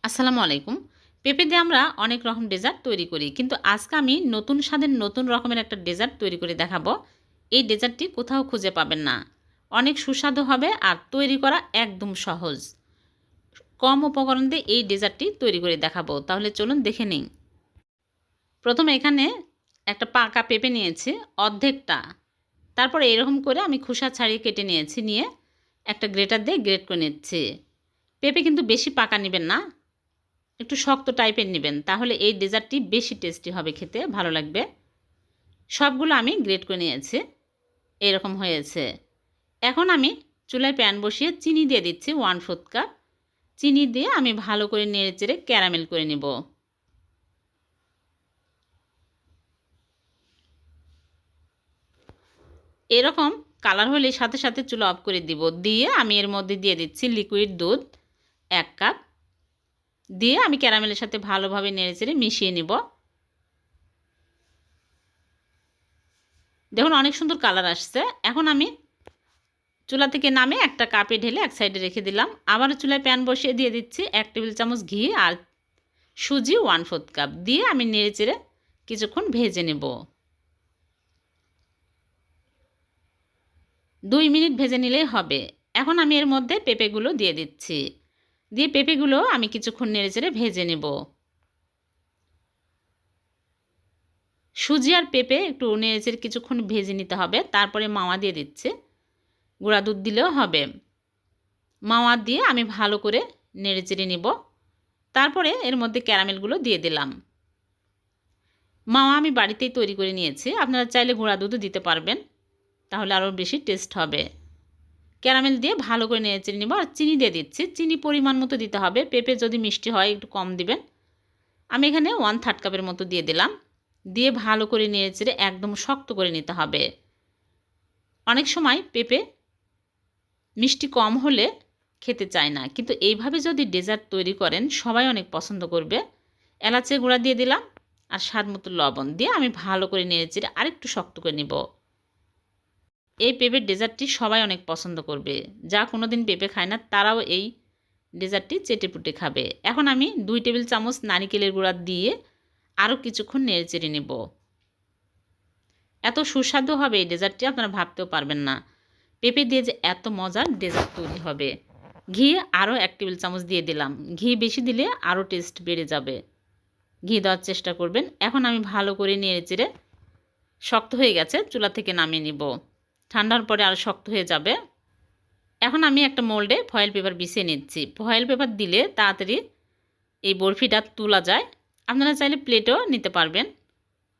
আসসালামু আলাইকুম। পেঁপে দিয়ে আমরা অনেক রকম ডেজার্ট তৈরি করি। কিন্তু আজকে আমি নতুন স্বাদের নতুন রকমের একটা ডেজার্ট তৈরি করে দেখাবো। এই ডেজার্টটি কোথাও খুঁজে পাবেন না। অনেক সুস্বাদু হবে আর তৈরি করা একদম সহজ। কম উপকরণ দিয়ে এই ডেজার্টটি তৈরি করে দেখাবো। তাহলে চলুন দেখে নিই। প্রথমে এখানে একটা পাকা পেঁপে নিয়েছি অর্ধেকটা। তারপরে এরকম করে আমি খোসা ছাড়িয়ে কেটে নিয়েছি। নিয়ে একটা গ্রেটার দিয়ে গ্রেট করে নিচ্ছি। পেঁপে কিন্তু বেশি পাকা নেবেন না, একটু শক্ত টাইপের নেবেন, তাহলে এই ডেজার্টটি বেশি টেস্টি হবে, খেতে ভালো লাগবে। সবগুলো আমি গ্রেট করে নিয়েছি, এরকম হয়েছে। এখন আমি চুলায় প্যান বসিয়ে চিনি দিয়ে দিচ্ছি 1/4 কাপ। চিনি দিয়ে আমি ভালো করে নেড়েচেড়ে ক্যারামেল করে নেব। এরকম কালার হলে সাথে সাথে চুলা অফ করে দিব। দিয়ে আমি এর মধ্যে দিয়ে দিচ্ছি লিকুইড দুধ 1 কাপ। দিয়ে আমি ক্যারামেলের সাথে ভালোভাবে নেড়েচেড়ে মিশিয়ে নেব। দেখুন অনেক সুন্দর কালার আসছে। এখন আমি চুলা থেকে নামে একটা কাপে ঢেলে এক সাইডে রেখে দিলাম। আবার চুলায় প্যান বসিয়ে দিয়ে দিচ্ছি 1 টেবিল চামচ ঘি আর সুজি 1/4 কাপ। দিয়ে আমি নেড়েচেড়ে কিছুক্ষণ ভেজে নেব। 2 মিনিট ভেজে নিলেই হবে। এখন আমি এর মধ্যে পেঁপেগুলো দিয়ে দিচ্ছি। দিয়ে পেঁপেগুলো আমি কিছুক্ষণ নেড়েচেড়ে ভেজে নেব। সুজি আর পেঁপে একটু নেড়েচেড়ে কিছুক্ষণ ভেজে নিতে হবে। তারপরে মাওয়া দিয়ে দিচ্ছি। গুঁড়া দুধ দিলেও হবে। মাওয়া দিয়ে আমি ভালো করে নেড়েচেড়ে নিব। তারপরে এর মধ্যে ক্যারামেলগুলো দিয়ে দিলাম। মাওয়া আমি বাড়িতেই তৈরি করে নিয়েছি, আপনারা চাইলে গুঁড়া দুধও দিতে পারবেন, তাহলে আরও বেশি টেস্ট হবে। ক্যারামেল দিয়ে ভালো করে নেড়েচেড়ে নিব। আর চিনি দিয়ে দিচ্ছি। চিনি পরিমাণ মতো দিতে হবে, পেঁপে যদি মিষ্টি হয় একটু কম দিবেন। আমি এখানে 1/3 কাপের মতো দিয়ে দিলাম। দিয়ে ভালো করে নেড়েচেড়ে একদম শক্ত করে নিতে হবে। অনেক সময় পেঁপে মিষ্টি কম হলে খেতে চায় না, কিন্তু এইভাবে যদি ডেজার্ট তৈরি করেন সবাই অনেক পছন্দ করবে। এলাচের গুঁড়া দিয়ে দিলাম আর স্বাদ মতো লবণ দিয়ে আমি ভালো করে নেড়েচেড়ে আরেকটু শক্ত করে নিব। এই পেঁপের ডেজার্টটি সবাই অনেক পছন্দ করবে। যা কোনোদিন পেঁপে খায় না তারাও এই ডেজার্টটি চেটেপুটে খাবে। এখন আমি 2 টেবিল চামচ নারিকেলের গুঁড়া দিয়ে আরও কিছুক্ষণ নেড়েচেড়ে নেব। এত সুস্বাদু হবে এই ডেজার্টটি আপনারা ভাবতেও পারবেন না। পেঁপে দিয়ে যে এত মজার ডেজার্ট তৈরি হবে। ঘি আরও 1 টেবিল চামচ দিয়ে দিলাম। ঘি বেশি দিলে আরও টেস্ট বেড়ে যাবে। ঘি দেওয়ার চেষ্টা করবেন। এখন আমি ভালো করে নেড়েচেড়ে, শক্ত হয়ে গেছে, চুলা থেকে নামিয়ে নিব। ঠান্ডার পরে আরও শক্ত হয়ে যাবে। এখন আমি একটা মোল্ডে ফয়েল পেপার বিছিয়ে নিচ্ছি। ফয়েল পেপার দিলে তাড়াতাড়ি এই বরফিটা তোলা যায়। আপনারা চাইলে প্লেটও নিতে পারবেন।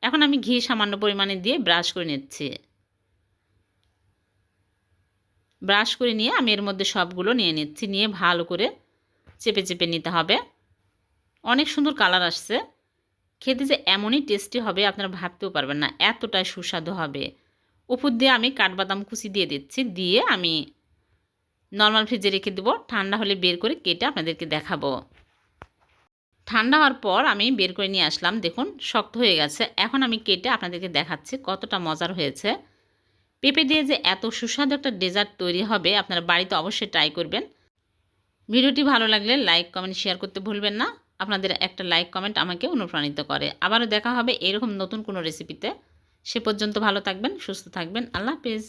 এখন আমি ঘি সামান্য পরিমাণে দিয়ে ব্রাশ করে নিচ্ছি। ব্রাশ করে নিয়ে আমি এর মধ্যে সবগুলো নিয়ে নিচ্ছি। নিয়ে ভালো করে চেপে চেপে নিতে হবে। অনেক সুন্দর কালার আসছে। খেতে যে এমনই টেস্টি হবে আপনারা ভাবতেও পারবেন না, এতটাই সুস্বাদু হবে। উপর দিয়ে আমি কাঠবাদাম কুচি দিয়ে দিচ্ছি। দিয়ে আমি নর্মাল ফ্রিজে রেখে দেবো। ঠান্ডা হলে বের করে কেটে আপনাদেরকে দেখাবো। ঠান্ডা হওয়ার পর আমি বের করে নিয়ে আসলাম। দেখুন শক্ত হয়ে গেছে। এখন আমি কেটে আপনাদেরকে দেখাচ্ছি কতটা মজার হয়েছে। পেঁপে দিয়ে যে এত সুস্বাদু একটা ডেজার্ট তৈরি হবে আপনারা বাড়িতে অবশ্যই ট্রাই করবেন। ভিডিওটি ভালো লাগলে লাইক কমেন্ট শেয়ার করতে ভুলবেন না। আপনাদের একটা লাইক কমেন্ট আমাকে অনুপ্রাণিত করে। আবারও দেখা হবে এরকম নতুন কোনো রেসিপিতে। সে পর্যন্ত ভালো থাকবেন, সুস্থ থাকবেন। আল্লাহ হাফেজ।